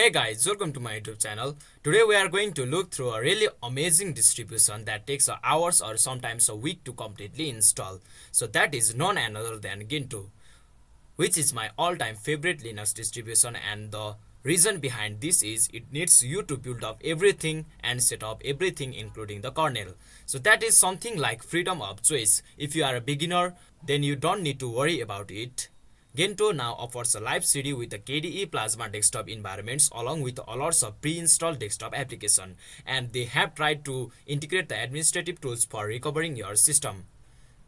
Hey guys, welcome to my YouTube channel. Today we are going to look through a really amazing distribution that takes hours or sometimes a week to completely install. So that is none other than Gentoo, which is my all-time favorite Linux distribution, and the reason behind this is it needs you to build up everything and set up everything including the kernel. So that is something like freedom of choice. If you are a beginner, then you don't need to worry about it. Gentoo now offers a live CD with the KDE Plasma desktop environments along with lots of pre-installed desktop application, and they have tried to integrate the administrative tools for recovering your system.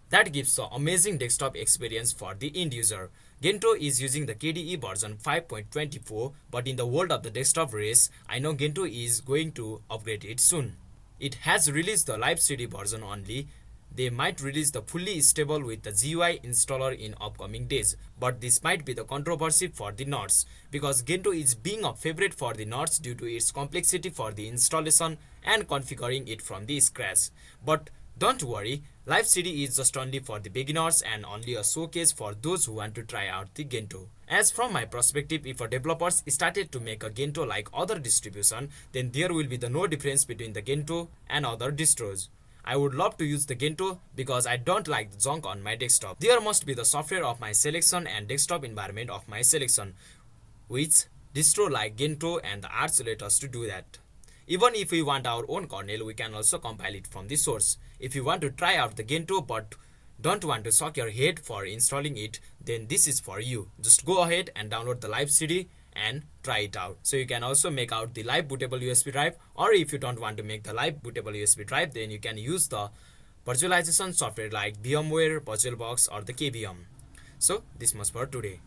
That gives an amazing desktop experience for the end user. Gentoo is using the KDE version 5.24, but in the world of the desktop race, I know Gentoo is going to upgrade it soon. It has released the live CD version only. They might release the fully stable with the GUI installer in upcoming days, but this might be the controversy for the nerds, because Gentoo is being a favorite for the nerds due to its complexity for the installation and configuring it from the scratch. But don't worry, live CD is just only for the beginners and only a showcase for those who want to try out the Gentoo. As from my perspective, if a developers started to make a Gentoo like other distribution, then there will be no difference between the Gentoo and other distros. I would love to use the Gentoo because I don't like the junk on my desktop. There must be the software of my selection and desktop environment of my selection, which distro like Gentoo and the 𝗟𝗚𝗡𝗦 let us to do that. Even if we want our own kernel, we can also compile it from the source. If you want to try out the Gentoo but don't want to suck your head for installing it, then this is for you. Just go ahead and download the live CD and try it out. So you can also make out the live bootable USB drive, or if you don't want to make the live bootable USB drive, then you can use the virtualization software like VMware, VirtualBox or the KVM. So this much for today.